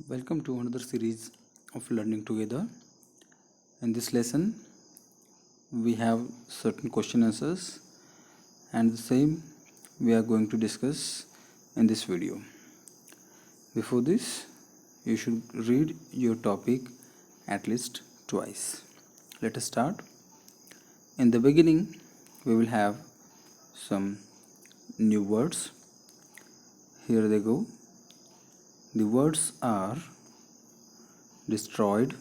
Welcome to another series of Learning Together. In this lesson, we have certain question answers, and the same we are going to discuss in this video. Before this, you should read your topic at least twice. Let us start. In the beginning, we will have some new words. Here they go. The words are destroyed,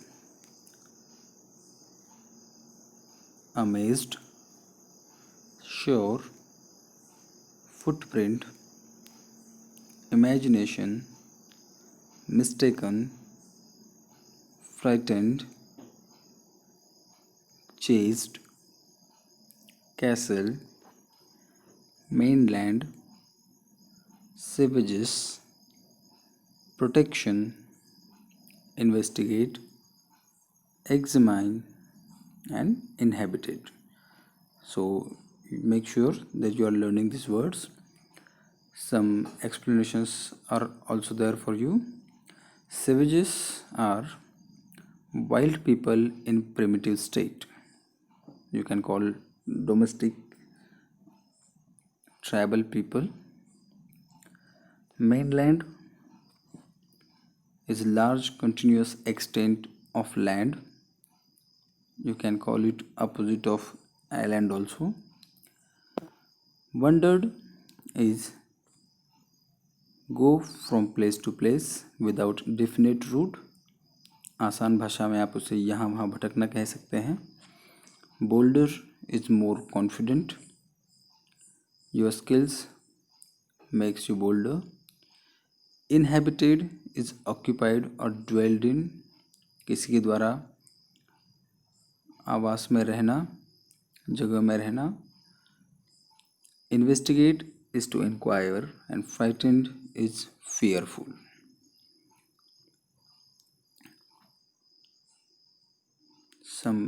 amazed, sure, footprint, imagination, mistaken, frightened, chased, castle, mainland, savages, protection, investigate, examine, and inhabited. So make sure that you are learning these words. Some explanations are also there for you. Savages are wild people in primitive state. You can call domestic tribal people. Mainland is large continuous extent of land. You can call it opposite of island also. Wandered is go from place to place without definite route. आसान भाषा में आप उसे यहाँ वहाँ भटकना कह सकते हैं. Boulder is more confident. Your skills makes you boulder. Inhabited is occupied और ड्वेल्ड इन, किसी के द्वारा आवास में रहना, जगह में रहना. Investigate is to inquire and frightened is fearful. Some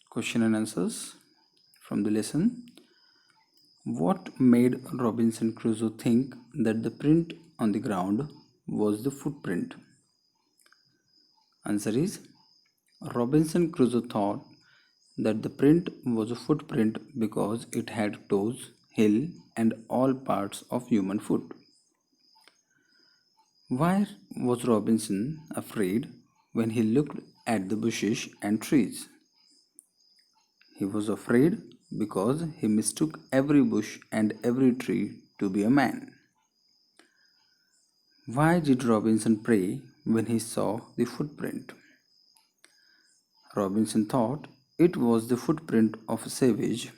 question and answers from the lesson. What made Robinson Crusoe think that the print on the ground was the footprint? Answer is Robinson Crusoe thought that the print was a footprint because it had toes, heel, and all parts of human foot. Why was Robinson afraid when he looked at the bushes and trees? He was afraid because he mistook every bush and every tree to be a man. Why did Robinson pray when he saw the footprint? Robinson thought it was the footprint of a savage.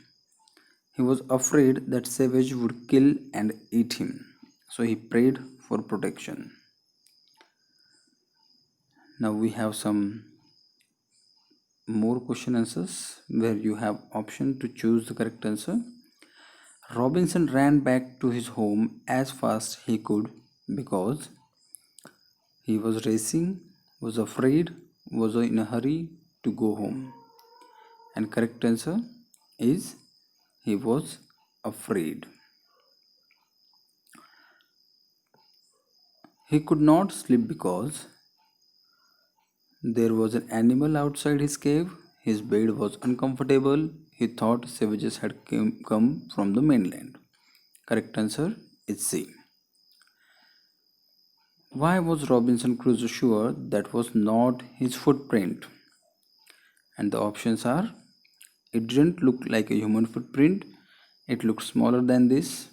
He was afraid that savage would kill and eat him, so he prayed for protection. Now we have some more question answers where you have option to choose the correct answer. Robinson ran back to his home as fast he could because he was racing, was afraid, was in a hurry to go home. And correct answer is he was afraid. He could not sleep because there was an animal outside his cave. His bed was uncomfortable. He thought savages had come from the mainland. Correct answer is C. Why was Robinson Crusoe sure that was not his footprint? And the options are it didn't look like a human footprint, it looked smaller than this,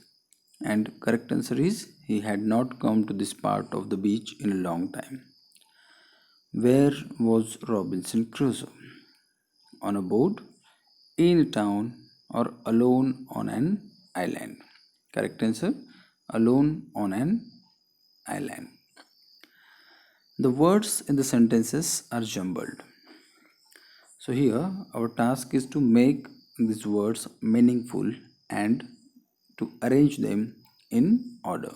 and correct answer is he had not come to this part of the beach in a long time. Where was Robinson Crusoe? On a boat, in a town, or alone on an island? Correct answer alone on an island. The words in the sentences are jumbled. So here our task is to make these words meaningful and to arrange them in order.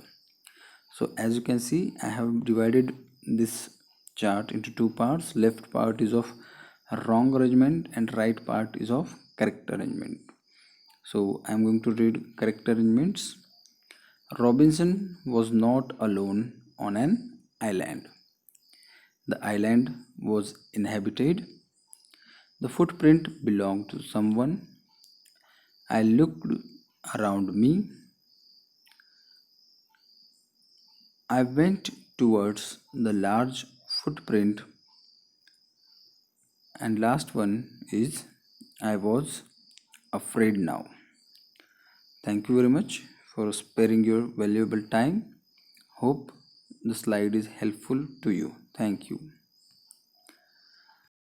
So as you can see, I have divided this chart into two parts. Left part is of wrong arrangement and right part is of correct arrangement. So I am going to read correct arrangements. Robinson was not alone on an island. The island was inhabited. The footprint belonged to someone. I looked around me. I went towards the large footprint. And last one is I was afraid now. Thank you very much for sparing your valuable time. Hope the slide is helpful to you. Thank you.